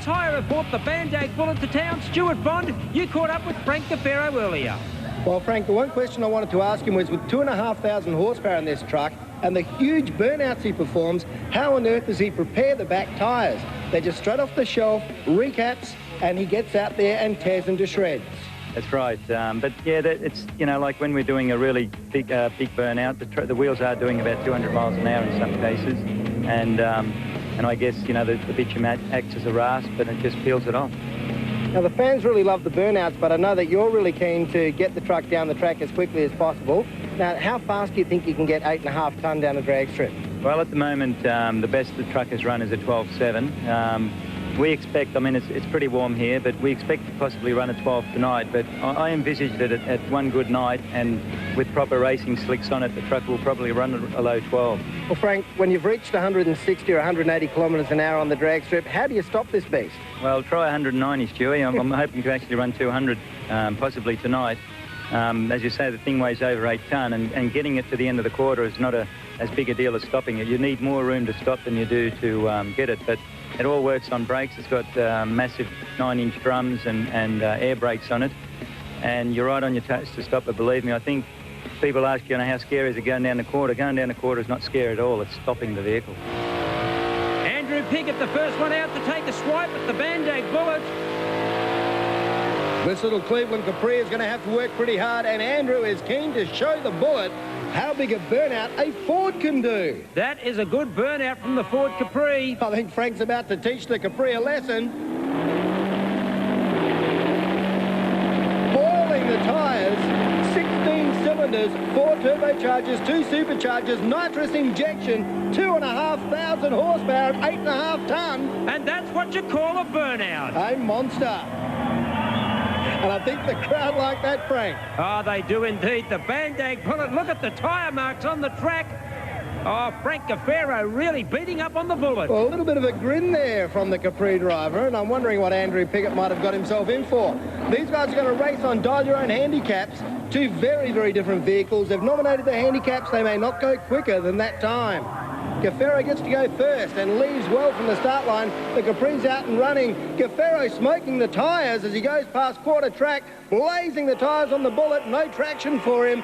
tyre have brought the Bandag Bullet to town? Stuart Bond, you caught up with Frank Gaffiero earlier. Well, Frank, the one question I wanted to ask him was, with 2,500 horsepower in this truck and the huge burnouts he performs, how on earth does he prepare the back tyres? They're just straight off the shelf, recaps, and he gets out there and tears them to shreds. That's right, but yeah, it's, you know, like when we're doing a really big burnout, the wheels are doing about 200 miles an hour in some cases, and I guess, you know, the bitumen acts as a rasp, and it just peels it off. Now, the fans really love the burnouts, but I know that you're really keen to get the truck down the track as quickly as possible. Now, how fast do you think you can get 8.5 tonne down the drag strip? Well, at the moment, the best the truck has run is a 12.7. We expect, I mean, it's pretty warm here, but we expect to possibly run a 12 tonight. But I envisage that at one good night and with proper racing slicks on it, the truck will probably run a low 12. Well, Frank, when you've reached 160 or 180 kilometres an hour on the drag strip, how do you stop this beast? Well, try 190, Stewie. I'm hoping to actually run 200, possibly tonight. As you say, the thing weighs over 8 tonne, and getting it to the end of the quarter is not as big a deal as stopping it. You need more room to stop than you do to get it, but it all works on brakes. It's got massive 9-inch drums and air brakes on it, and you're right on your toes to stop it. Believe me, I think people ask, you know, how scary is it going down the quarter? Going down the quarter is not scary at all. It's stopping the vehicle. Andrew Piggott, the first one out to take a swipe at the Bandag Bullet. This little Cleveland Capri is going to have to work pretty hard, and Andrew is keen to show the Bullet how big a burnout a Ford can do. That is a good burnout from the Ford Capri. I think Frank's about to teach the Capri a lesson. Boiling the tyres, 16 cylinders, 4 turbochargers, 2 superchargers, nitrous injection, 2,500 horsepower, 8.5 tonne. And that's what you call a burnout. A monster. And I think the crowd like that, Frank. Oh, they do indeed. The Bandag Bullet, look at the tyre marks on the track. Oh, Frank Gaffiero really beating up on the Bullet. Well, a little bit of a grin there from the Capri driver, and I'm wondering what Andrew Piggott might have got himself in for. These guys are going to race on dial your own handicaps. Two very, very different vehicles. They've nominated the handicaps. They may not go quicker than that time. Gaffiero gets to go first and leaves well from the start line. The Capri's out and running. Gaffiero smoking the tyres as he goes past quarter track, blazing the tyres on the Bullet. No traction for him.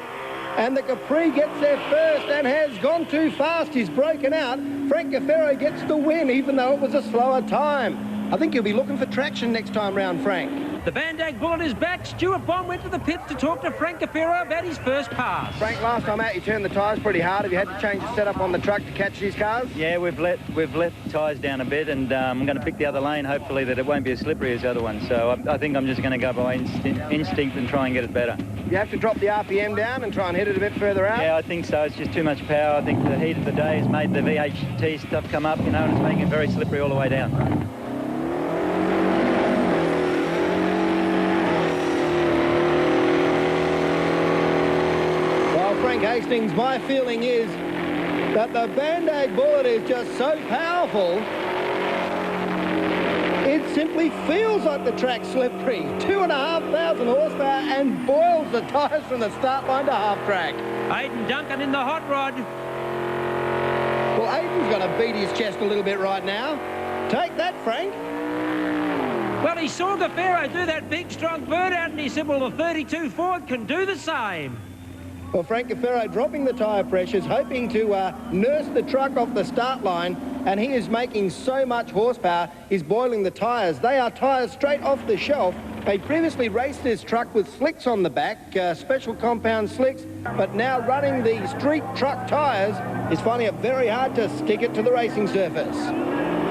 And the Capri gets there first and has gone too fast. He's broken out. Frank Gaffiero gets the win, even though it was a slower time. I think he'll be looking for traction next time round, Frank. The Bandag Bullet is back. Stuart Bond went to the pits to talk to Frank Gaffiero about his first pass. Frank, last time out you turned the tyres pretty hard. Have you had to change the setup on the truck to catch these cars? Yeah, we've let the tyres down a bit, and I'm going to pick the other lane, hopefully that it won't be as slippery as the other one. So I think I'm just going to go by instinct and try and get it better. You have to drop the RPM down and try and hit it a bit further out? Yeah, I think so. It's just too much power. I think the heat of the day has made the VHT stuff come up, you know, and it's making it very slippery all the way down. Frank Hastings, my feeling is that the Bandag Bullet is just so powerful, it simply feels like the track's slippery. 2,500 horsepower and boils the tyres from the start line to half track. Aidan Duncan in the hot rod. Well, Aidan's going to beat his chest a little bit right now. Take that, Frank. Well, he saw Gaffiero do that big, strong burnout, and he said, well, the 32 Ford can do the same. Well, Frank Gaffiero dropping the tyre pressures, hoping to nurse the truck off the start line, and he is making so much horsepower, he's boiling the tyres. They are tyres straight off the shelf. They previously raced this truck with slicks on the back, special compound slicks, but now running the street truck tyres is finding it very hard to stick it to the racing surface.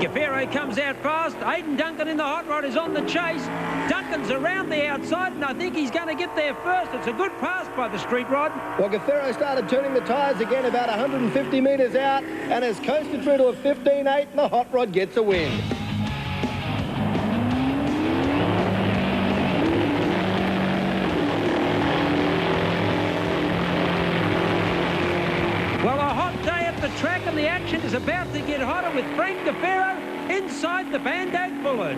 Gaffiero comes out fast. Aidan Duncan in the hot rod is on the chase. Duncan's around the outside, and I think he's going to get there first. It's a good pass by the street rod. Well, Gaffiero started turning the tyres again about 150 metres out and has coasted through to a 15.8, and the hot rod gets a win. Well, a hot day at the track, and the action is about to get hotter with Frank Gaffiero inside the Bandag Bullet.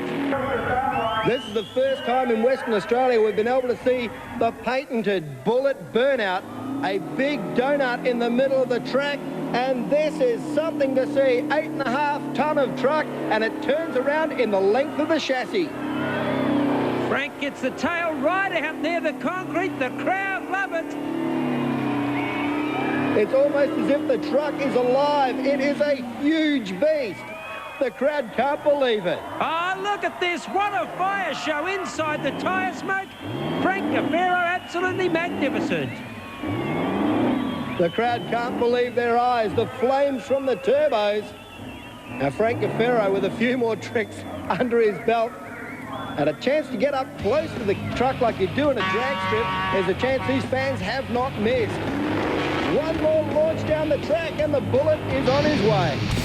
This is the first time in Western Australia we've been able to see the patented Bullet burnout. A big donut in the middle of the track. And this is something to see. 8.5 tonne of truck, and it turns around in the length of the chassis. Frank gets the tail right out near the concrete. The crowd love it. It's almost as if the truck is alive. It is a huge beast. The crowd can't believe it. Oh, look at this. What a fire show inside the tyre smoke. Frank Gaffiero, absolutely magnificent. The crowd can't believe their eyes. The flames from the turbos. Now, Frank Gaffiero with a few more tricks under his belt. And a chance to get up close to the truck like you do in a drag strip. There's a chance these fans have not missed. One more launch down the track and the Bullet is on his way.